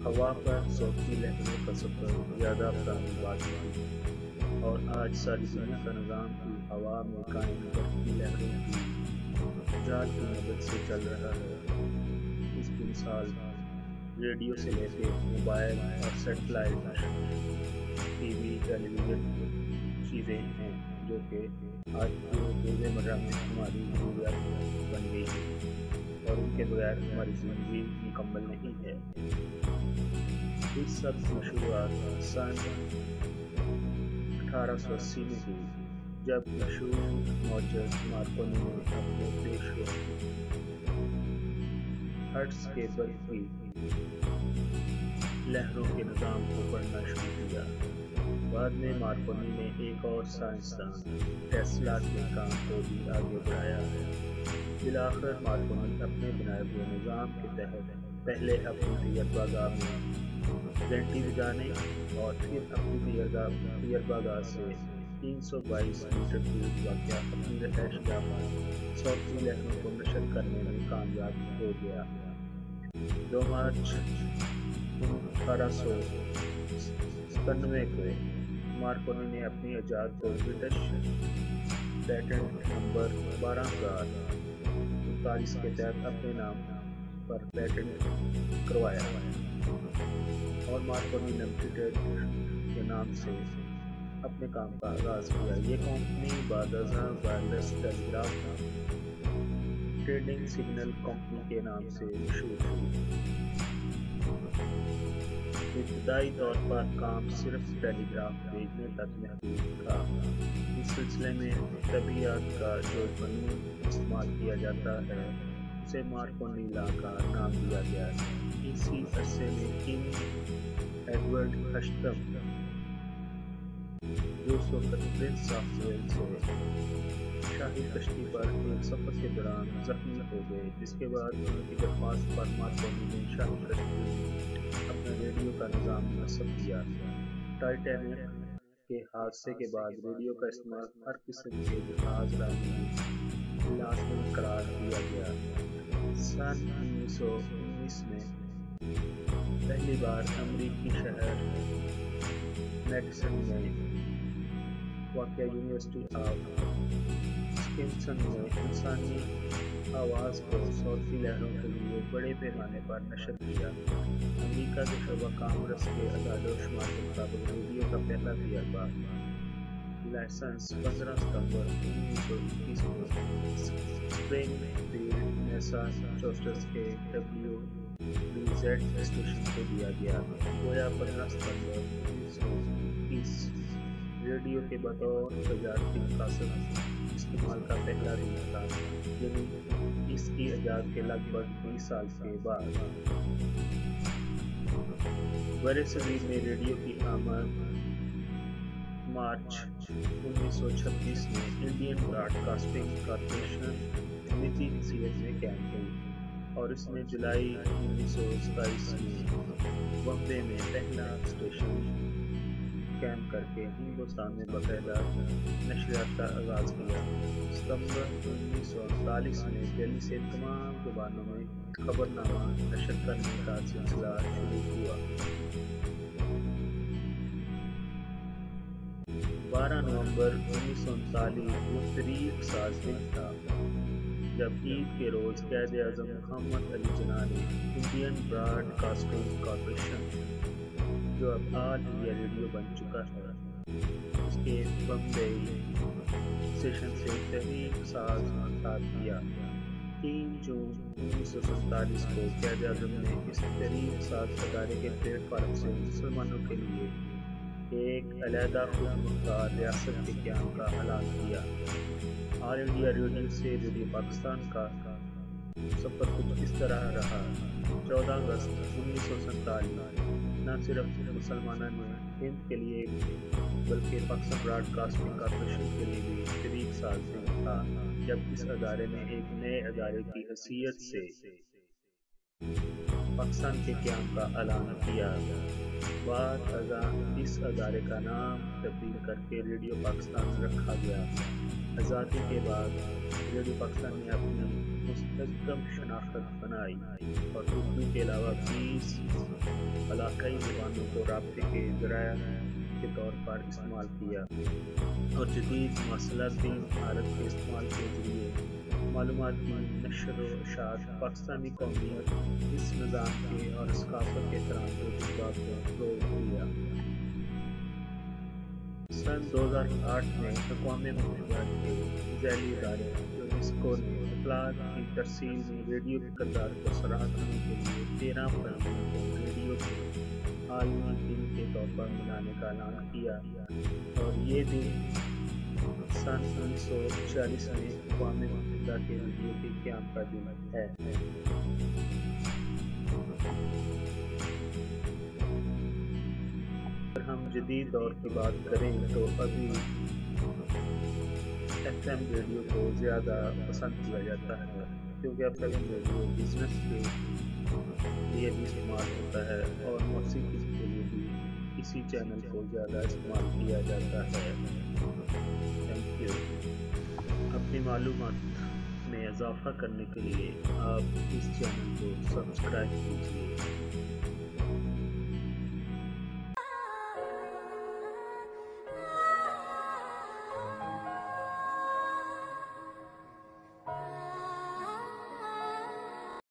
ہوا پر صوتی لہروں کا سفر زیادہ پرانی بات نہیں، اور آج ساری دنیا کا نظام بھی ہوا میں قائم برقی لہروں کی جال کی مدد سے چل رہا ہے۔ اس کی مثال ریڈیو سے لے کے موبائل اور سیٹلائٹ، ٹی وی، ٹیلی ویژن چیزیں ہیں جو کہ آج کے روز مرہ میں ہماری ضروریات بن گئی ہیں اور ان کے بغیر ہماری زندگی مکمل نہیں ہے۔ اس سب کی شروعات سن 1880 میں ہوئی جب مشہور موجز مارکونی نے اپنے پیشو ہرٹز کے برقی لہروں کے نظام کو پڑھنا شروع کیا۔ بعد میں مارکونی نے ایک اور سائنسدان ٹیسلا کے کام کو بھی آگے بڑھایا۔ بالآخر مارکونی اپنے بنائے ہوئے نظام کے تحت پہلے اپنی تجربہ گاہ میں گھنٹی بجانے اور پھر اپنی تجربہ گاہ سے 322 میٹر دور واقع اپنی رہائش گاہ پر صوتی لہروں کو نشر کرنے میں کامیاب ہو گیا۔ 2 مارچ 1897 کو مارکونی نے اپنی ایجاد کو برٹش پیٹنٹ نمبر 12039 کے تحت اپنے نام پر پیٹنٹ کروایا اور مارکونی لمیٹڈ کے نام سے اپنے کام کا آغاز کیا۔ یہ کمپنی بعد ازاں وائرلیس ٹیلی گراف ٹریڈنگ سگنل کمپنی کے نام سے مشہور ہوئی۔ ابتدائی طور پر کام صرف ٹیلی گراف بھیجنے تک محدود تھا۔ اس سلسلے میں طبیعیات کا جو فنون استعمال کیا جاتا ہے اسے مارکونی لا کا نام دیا گیا۔ اسی عرصے میں کنگ ایڈورڈ اشٹم جو اس وقت پرنس آف ویلز سے شاہی کشتی پر ایک سفر کے دوران زخمی ہو گئے، جس کے بعد ان کی درخواست پر مارکونی نے شاہی کشتی میں اپنا ریڈیو کا نظام نصب کیا۔ ٹائٹینک کے حادثے کے بعد ریڈیو کا استعمال ہر قسم کے جہاز رانی میں لازمی قرار دیا گیا۔ سن 1919 میں پہلی بار امریکی شہر میڈیسن میں واقع یونیورسٹی آف وسکنسن میں انسانی آواز کو صوتی لہروں کے لیے بڑے پیمانے پر نشر کیا۔ امریکہ کے شعبہ کانگریس کے اعداد و شمار کے مطابق ریڈیو کا پہلا تجربہ لائسنس 15 ستمبر 1921 کو اسپرنگ فیلڈ میساچوسٹس کے WBZ اسٹیشن کو دیا گیا۔ گویا 15 ستمبر 1921 ریڈیو کے بطور تجارتی مقاصد استعمال کا پہلا دن تھا، یعنی اس کی ایجاد کے لگ بھگ 20 سال کے بعد۔ برصغیر میں ریڈیو کی آمد مارچ 1926 میں انڈین براڈ کاسٹنگ کارپوریشن نجی حیثیت میں قائم ہوئی اور اس نے جولائی 1927 میں بمبے میں پہلا اسٹیشن قائم کر کے ہندوستان میں باقاعدہ نشریات کا آغاز کیا۔ ستمبر 1939 میں دہلی سے تمام زبانوں میں خبرنامہ نشر کرنے کا سلسلہ شروع ہوا۔ 12 نومبر 1939 وہ تاریخ ساز دن تھا جب عید کے روز قائد اعظم محمد علی جناح نے انڈین براڈ کاسٹنگ کارپوریشن جو اب آل انڈیا ریڈیو بن چکا ہے اس کے بمبئی اسٹیشن سے تحریک ساز خطاب کیا۔ 3 جون 1947 کو قائد اعظم نے اس تحریک ساز ادارے کے پلیٹ فارم سے مسلمانوں کے لیے ایک علیحدہ خود مختار ریاست کے قیام کا اعلان کیا۔ آل انڈیا ریڈیو سے ریڈیو پاکستان کا سفر کچھ اس طرح رہا۔ 14 اگست 1947 نہ صرف مسلمانوں نے ہند کے لیے بلکہ پاکستان براڈ کاسٹنگ کارپوریشن کے لیے بھی تحریک ساز دن تھا جب اس ادارے نے ایک نئے ادارے کی حیثیت سے پاکستان کے قیام کا اعلان کیا۔ بعد ازاں اس ادارے کا نام تبدیل کر کے ریڈیو پاکستان رکھا گیا۔ آزادی کے بعد ریڈیو پاکستان نے اپنی مستحکم شناخت بنائی اور اردو کے علاوہ 20 علاقائی زبانوں کو رابطے کے ذرائع کے طور پر استعمال کیا اور جدید مواصلاتی مہارت کے استعمال کے ذریعے معلوماتی نشر و اشاعت پاکستانی قومیت اس نظام کے اور ثقافت کے احترام کے جذبات کو فروغ دیا۔ سن 2008 میں اقوام متحدہ کے ذیلی ادارے یونیسکو نے اطلاعات کی ترسیل میں ریڈیو کے کردار کو سراہنے کے لیے 13 فروری کو ریڈیو کے عالمی دن کے طور پر منانے کا اعلان کیا اور یہ دن سن 1946 میں اقوام متحدہ کے ریڈیو کے قیام کا دن ہے۔ اگر ہم جدید دور کی بات کریں تو ابھی ایف ایم ریڈیو کو زیادہ پسند کیا جاتا ہے، کیونکہ اب ایف ایم ریڈیو بزنس کے لیے بھی استعمال ہوتا ہے اور موسیقی کے لیے بھی اسی چینل کو زیادہ استعمال کیا جاتا ہے۔ Thank you. اپنی معلومات میں اضافہ کرنے کے لیے آپ اس چینل کو سبسکرائب کیجیے۔